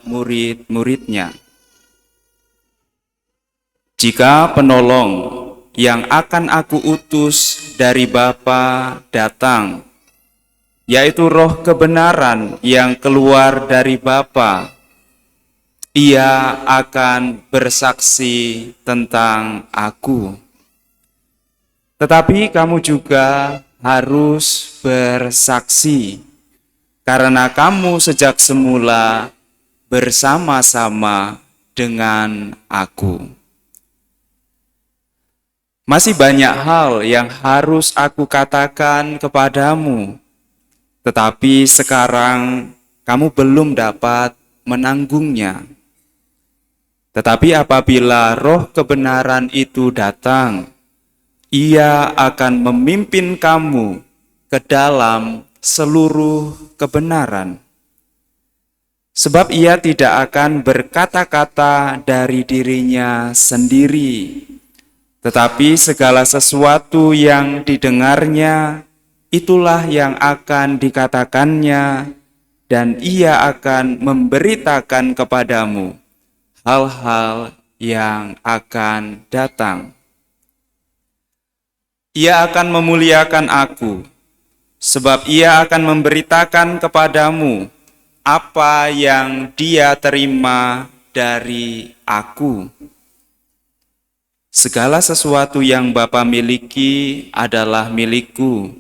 murid-muridnya. Jika penolong yang akan aku utus dari Bapa datang, yaitu Roh kebenaran yang keluar dari Bapa, ia akan bersaksi tentang aku. Tetapi kamu juga harus bersaksi, karena kamu sejak semula bersama-sama dengan aku. Masih banyak hal yang harus aku katakan kepadamu, tetapi sekarang kamu belum dapat menanggungnya. Tetapi apabila Roh kebenaran itu datang, ia akan memimpin kamu ke dalam seluruh kebenaran. Sebab ia tidak akan berkata-kata dari dirinya sendiri, tetapi segala sesuatu yang didengarnya, itulah yang akan dikatakannya, dan ia akan memberitakan kepadamu hal-hal yang akan datang. Ia akan memuliakan aku, sebab ia akan memberitakan kepadamu apa yang dia terima dari aku. Segala sesuatu yang Bapa miliki adalah milikku,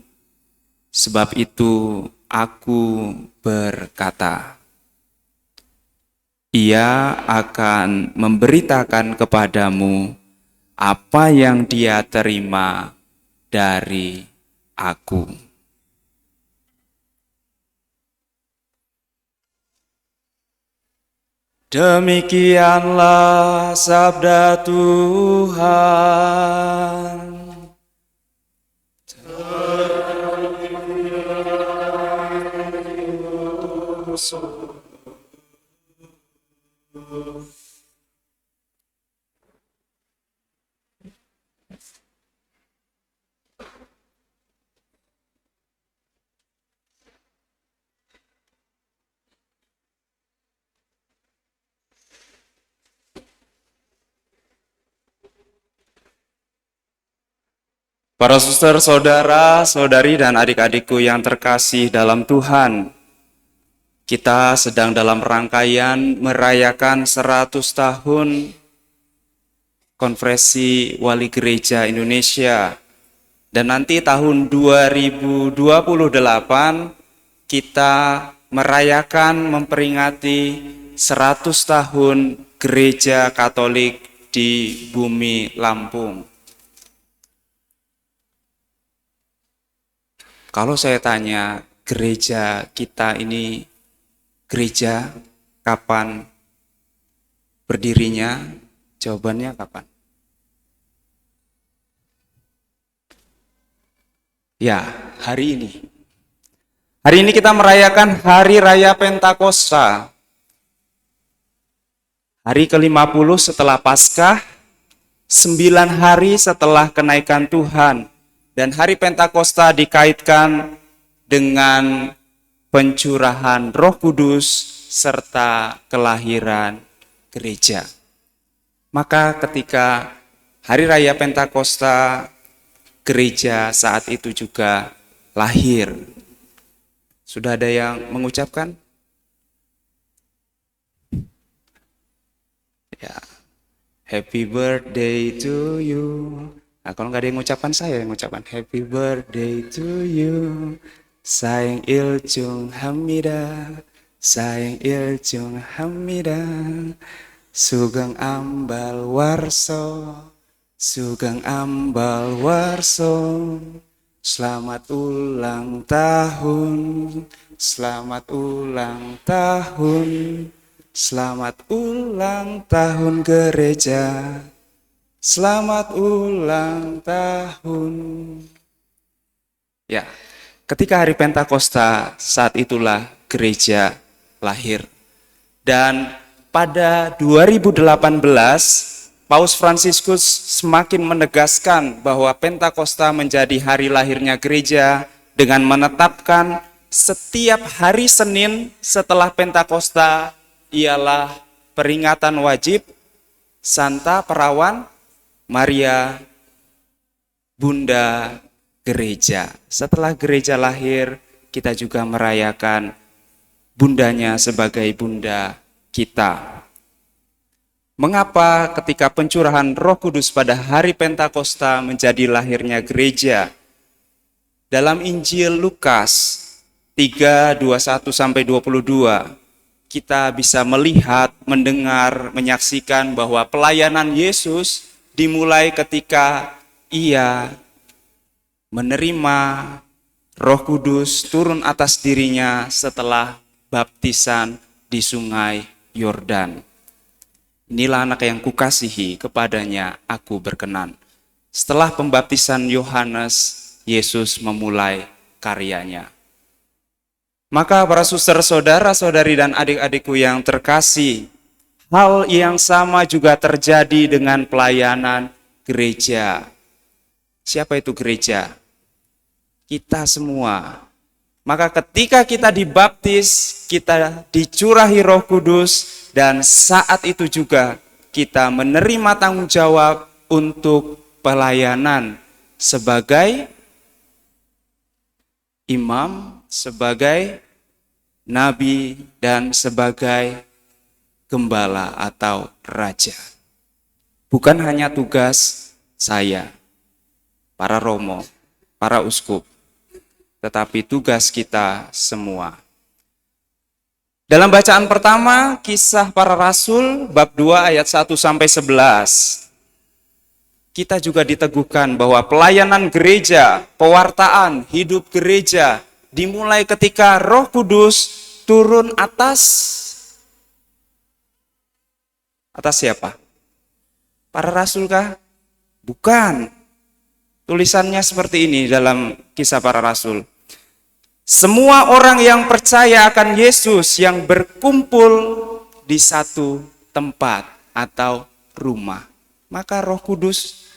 sebab itu aku berkata, ia akan memberitakan kepadamu apa yang dia terima dari aku. Demikianlah sabda Tuhan. Para suster, saudara, saudari, dan adik-adikku yang terkasih dalam Tuhan, kita sedang dalam rangkaian merayakan 100 tahun Konferensi Wali Gereja Indonesia. Dan nanti tahun 2028 kita merayakan, memperingati 100 tahun Gereja Katolik di bumi Lampung. Kalau saya tanya, gereja kita ini, gereja kapan berdirinya? Jawabannya kapan? Ya, hari ini. Hari ini kita merayakan Hari Raya Pentakosta. Hari ke-50 setelah Paskah, 9 hari setelah kenaikan Tuhan. Dan hari Pentakosta dikaitkan dengan pencurahan Roh Kudus serta kelahiran gereja. Maka ketika Hari Raya Pentakosta, gereja saat itu juga lahir. Sudah ada yang mengucapkan? Ya. Happy birthday to you. Nah, kalau nggak ada yang mengucapkan, saya yang mengucapkan happy birthday to you. Sayang Iljung Hamida, sayang Iljung Hamida. Sugeng ambal warso, sugeng ambal warso. Selamat ulang tahun, selamat ulang tahun, selamat ulang tahun gereja. Selamat ulang tahun. Ya, ketika hari Pentakosta, saat itulah gereja lahir. Dan pada 2018, Paus Fransiskus semakin menegaskan bahwa Pentakosta menjadi hari lahirnya gereja dengan menetapkan setiap hari Senin setelah Pentakosta ialah peringatan wajib Santa Perawan Maria, Bunda Gereja. Setelah gereja lahir, kita juga merayakan bundanya sebagai bunda kita. Mengapa ketika pencurahan Roh Kudus pada hari Pentakosta menjadi lahirnya gereja? Dalam Injil Lukas 3:21-22, kita bisa melihat, mendengar, menyaksikan bahwa pelayanan Yesus dimulai ketika ia menerima Roh Kudus turun atas dirinya setelah baptisan di sungai Yordan. Inilah anak yang kukasihi, kepadanya aku berkenan. Setelah pembaptisan Yohanes, Yesus memulai karyanya. Maka para suster, saudara-saudari dan adik-adikku yang terkasih, hal yang sama juga terjadi dengan pelayanan gereja. Siapa itu gereja? Kita semua. Maka ketika kita dibaptis, kita dicurahi Roh Kudus, dan saat itu juga kita menerima tanggung jawab untuk pelayanan sebagai imam, sebagai nabi, dan sebagai gembala atau raja. Bukan hanya tugas saya, para romo, para uskup, tetapi tugas kita semua. Dalam bacaan pertama, Kisah Para Rasul, bab 2 ayat 1-11, kita juga diteguhkan bahwa pelayanan gereja, pewartaan hidup gereja, dimulai ketika Roh Kudus turun atas siapa? Para rasul kah? Bukan. Tulisannya seperti ini dalam Kisah Para Rasul. Semua orang yang percaya akan Yesus yang berkumpul di satu tempat atau rumah. Maka Roh Kudus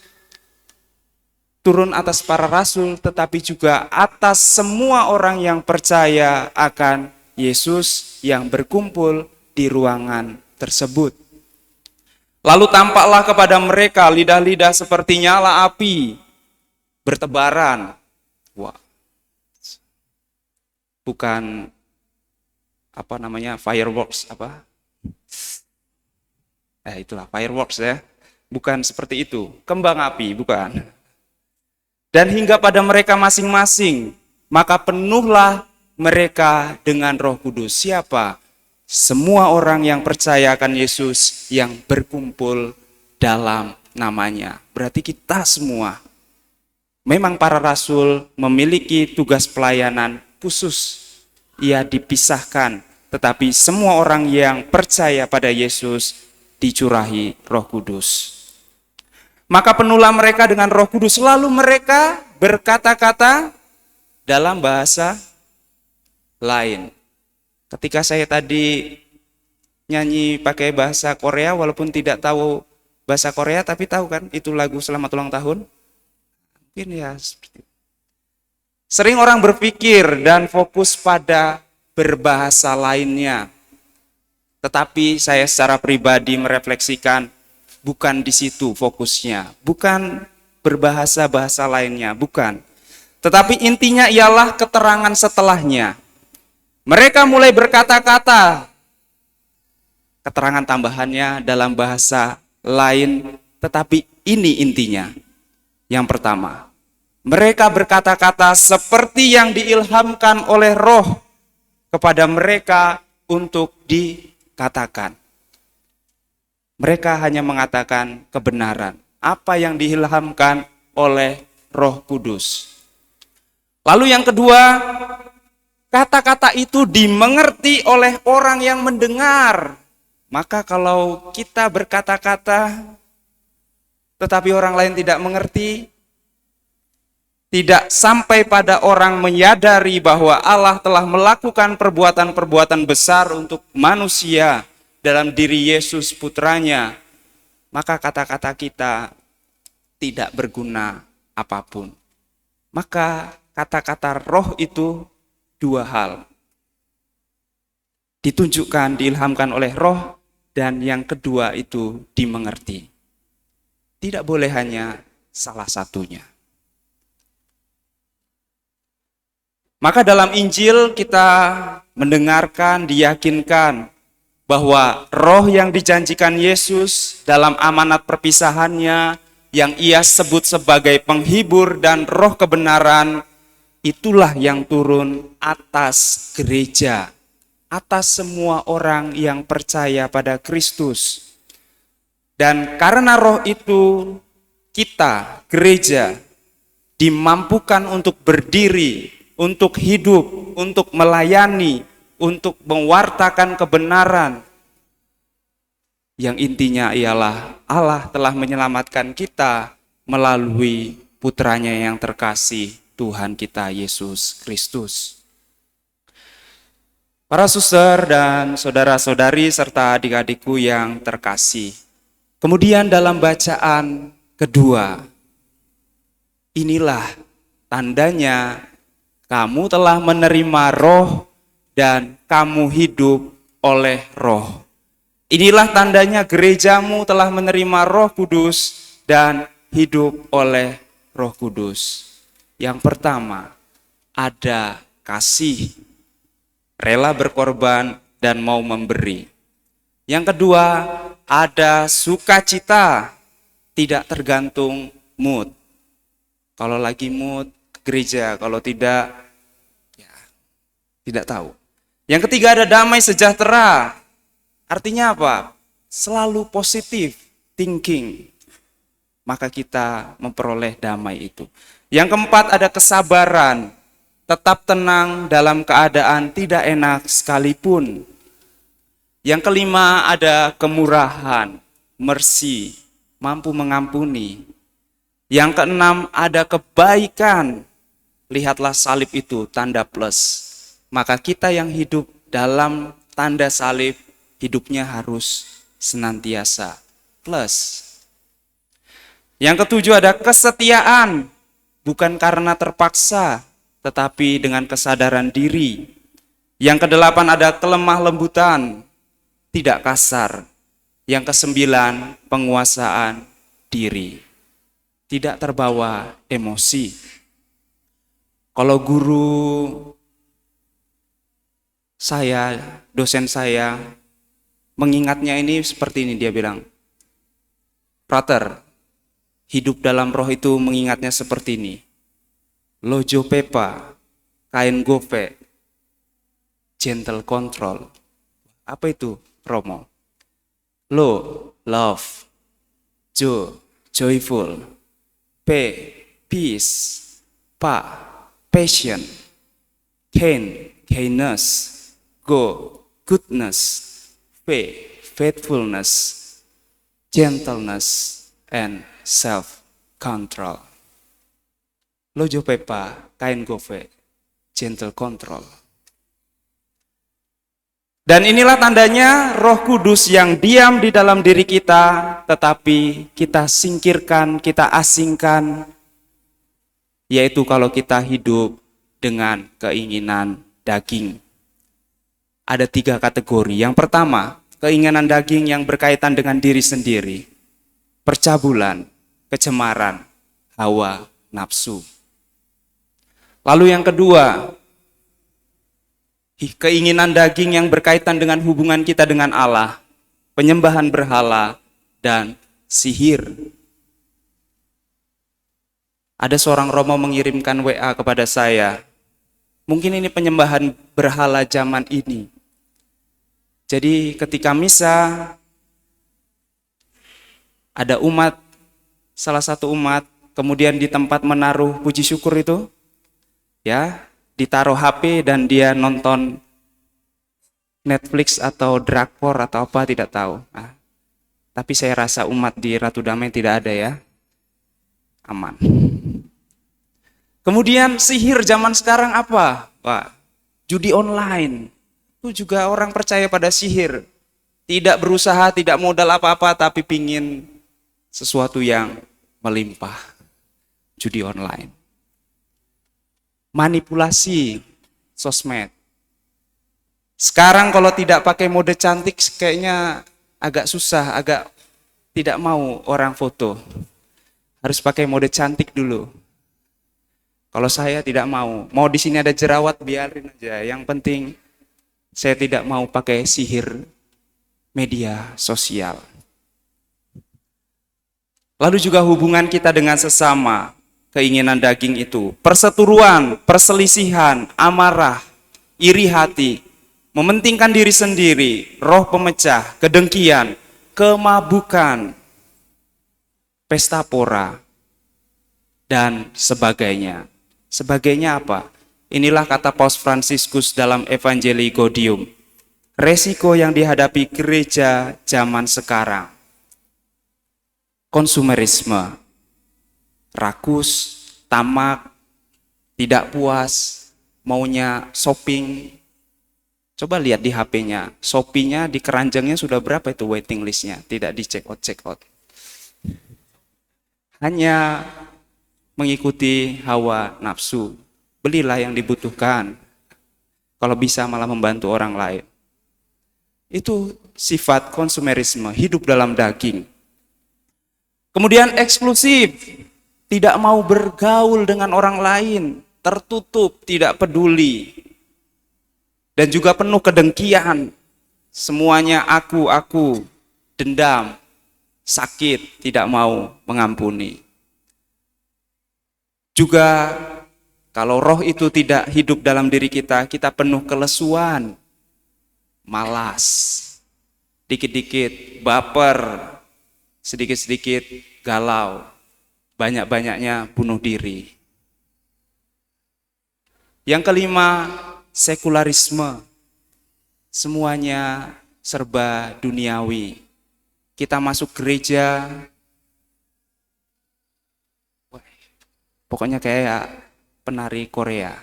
turun atas para rasul, tetapi juga atas semua orang yang percaya akan Yesus yang berkumpul di ruangan tersebut. Lalu tampaklah kepada mereka lidah-lidah seperti nyala api bertebaran. Wah. Bukan fireworks itulah fireworks ya. Bukan seperti itu. Kembang api, bukan. Dan hingga pada mereka masing-masing, maka penuhlah mereka dengan Roh Kudus. Siapa? Semua orang yang percaya akan Yesus yang berkumpul dalam namanya. Berarti kita semua. Memang para rasul memiliki tugas pelayanan khusus. Ia dipisahkan, tetapi semua orang yang percaya pada Yesus dicurahi Roh Kudus. Maka penuhlah mereka dengan Roh Kudus, lalu mereka berkata-kata dalam bahasa lain. Ketika saya tadi nyanyi pakai bahasa Korea, walaupun tidak tahu bahasa Korea, tapi tahu kan itu lagu Selamat Ulang Tahun? Mungkin ya seperti itu. Sering orang berpikir dan fokus pada berbahasa lainnya. Tetapi saya secara pribadi merefleksikan, bukan di situ fokusnya. Bukan berbahasa-bahasa lainnya, bukan. Tetapi intinya ialah keterangan setelahnya. Mereka mulai berkata-kata. Keterangan tambahannya dalam bahasa lain, tetapi ini intinya. Yang pertama, mereka berkata-kata seperti yang diilhamkan oleh Roh kepada mereka untuk dikatakan. Mereka hanya mengatakan kebenaran, apa yang diilhamkan oleh Roh Kudus. Lalu yang kedua, kata-kata itu dimengerti oleh orang yang mendengar. Maka kalau kita berkata-kata tetapi orang lain tidak mengerti, tidak sampai pada orang menyadari bahwa Allah telah melakukan perbuatan-perbuatan besar untuk manusia dalam diri Yesus putranya, maka kata-kata kita tidak berguna apapun. Maka kata-kata roh itu dua hal. ditunjukkan, diilhamkan oleh Roh, dan yang kedua itu dimengerti. Tidak boleh hanya salah satunya. Maka dalam Injil kita mendengarkan, diyakinkan bahwa Roh yang dijanjikan Yesus dalam amanat perpisahannya yang ia sebut sebagai penghibur dan Roh kebenaran, itulah yang turun atas gereja, atas semua orang yang percaya pada Kristus. Dan karena Roh itu, kita, gereja, dimampukan untuk berdiri, untuk hidup, untuk melayani, untuk mewartakan kebenaran. Yang intinya ialah Allah telah menyelamatkan kita melalui putranya yang terkasih, Tuhan kita Yesus Kristus. Para suster dan saudara-saudari serta adik-adikku yang terkasih. Kemudian dalam bacaan kedua, inilah tandanya kamu telah menerima Roh dan kamu hidup oleh Roh. Inilah tandanya gerejamu telah menerima Roh Kudus dan hidup oleh Roh Kudus. Yang pertama, ada kasih, rela berkorban dan mau memberi. Yang kedua, ada sukacita, tidak tergantung mood. Kalau lagi mood, gereja, kalau tidak, ya tidak tahu. Yang ketiga ada damai sejahtera. Artinya apa? Selalu positif thinking. Maka kita memperoleh damai itu. Yang keempat ada kesabaran. Tetap tenang dalam keadaan tidak enak sekalipun. Yang kelima ada kemurahan, mercy, mampu mengampuni. Yang keenam ada kebaikan. Lihatlah salib itu, tanda plus. Maka kita yang hidup dalam tanda salib, hidupnya harus senantiasa plus. Yang ketujuh ada kesetiaan, bukan karena terpaksa, tetapi dengan kesadaran diri. Yang kedelapan ada kelemah lembutan, tidak kasar. Yang kesembilan penguasaan diri, tidak terbawa emosi. Kalau guru saya, dosen saya, mengingatnya ini seperti ini, dia bilang, "Frater, hidup dalam Roh itu mengingatnya seperti ini. Lojo pepa, kain gope, gentle control." Apa itu, Romo? Lo, love. Jo, joyful. P, peace. Pa, passion. Kain, kindness. Go, goodness. Faithfulness, gentleness, and self-control. Lojo pepa, kain gove, gentle control. Dan inilah tandanya Roh Kudus yang diam di dalam diri kita, tetapi kita singkirkan, kita asingkan, yaitu kalau kita hidup dengan keinginan daging. Ada 3 kategori. Yang pertama, keinginan daging yang berkaitan dengan diri sendiri. Percabulan, kecemaran, hawa, nafsu. Lalu yang kedua, keinginan daging yang berkaitan dengan hubungan kita dengan Allah. Penyembahan berhala, dan sihir. Ada seorang Romo mengirimkan WA kepada saya. Mungkin ini penyembahan berhala zaman ini. Jadi ketika misa, ada umat, salah satu umat, kemudian di tempat menaruh puji syukur itu, ya, ditaruh HP dan dia nonton Netflix atau drakor atau apa, tidak tahu. Nah, tapi saya rasa umat di Ratu Damai tidak ada ya, aman. Kemudian sihir zaman sekarang apa, Pak? Judi online. Itu juga orang percaya pada sihir. Tidak berusaha, tidak modal apa-apa, tapi pingin sesuatu yang melimpah. Judi online. Manipulasi sosmed. Sekarang kalau tidak pakai mode cantik kayaknya agak susah, agak tidak mau orang foto. Harus pakai mode cantik dulu. Kalau saya tidak mau di sini ada jerawat biarin aja. Yang penting saya tidak mau pakai sihir media sosial. Lalu juga hubungan kita dengan sesama, keinginan daging itu, perseteruan, perselisihan, amarah, iri hati, mementingkan diri sendiri, roh pemecah, kedengkian, kemabukan, pesta pora, dan sebagainya. Sebagainya apa? Inilah kata Paus Fransiskus dalam Evangelii Gaudium. Resiko yang dihadapi gereja zaman sekarang. Konsumerisme, rakus, tamak, tidak puas, maunya shopping. Coba lihat di HP-nya, Shopee-nya di keranjangnya sudah berapa itu waiting list-nya, tidak di check out. Hanya mengikuti hawa nafsu. Belilah yang dibutuhkan. Kalau bisa malah membantu orang lain. Itu sifat konsumerisme, hidup dalam daging. Kemudian eksklusif, tidak mau bergaul dengan orang lain, tertutup, tidak peduli. Dan juga penuh kedengkian. Semuanya aku, dendam, sakit, tidak mau mengampuni. Juga kalau roh itu tidak hidup dalam diri kita, kita penuh kelesuan, malas, dikit-dikit baper, sedikit-sedikit galau, banyak-banyaknya bunuh diri. Yang kelima, sekularisme. Semuanya serba duniawi. Kita masuk gereja, pokoknya kayak penari Korea.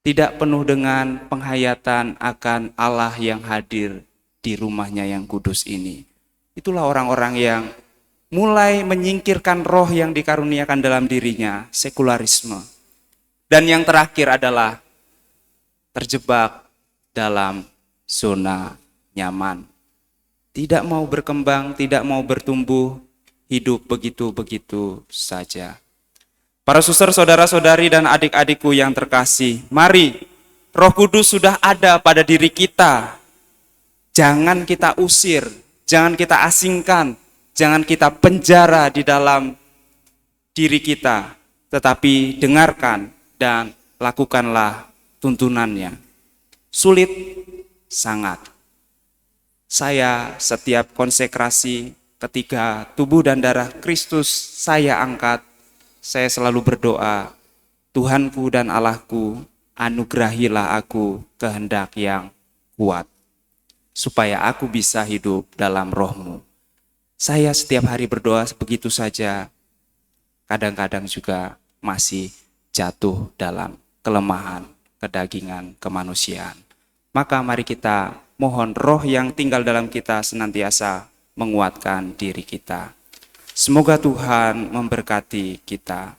Tidak penuh dengan penghayatan akan Allah yang hadir di rumahnya yang kudus ini. Itulah orang-orang yang mulai menyingkirkan roh yang dikaruniakan dalam dirinya, sekularisme. Dan yang terakhir adalah terjebak dalam zona nyaman. Tidak mau berkembang, tidak mau bertumbuh, hidup begitu-begitu saja. Para suster, saudara-saudari, dan adik-adikku yang terkasih, mari, Roh Kudus sudah ada pada diri kita. Jangan kita usir, jangan kita asingkan, jangan kita penjara di dalam diri kita, tetapi dengarkan dan lakukanlah tuntunannya. Sulit, sangat. Saya setiap konsekrasi ketika tubuh dan darah Kristus saya angkat, saya selalu berdoa, Tuhanku dan Allahku, anugerahilah aku kehendak yang kuat, supaya aku bisa hidup dalam roh-Mu. Saya setiap hari berdoa begitu saja, kadang-kadang juga masih jatuh dalam kelemahan, kedagingan, kemanusiaan. Maka mari kita mohon roh yang tinggal dalam kita senantiasa menguatkan diri kita. Semoga Tuhan memberkati kita.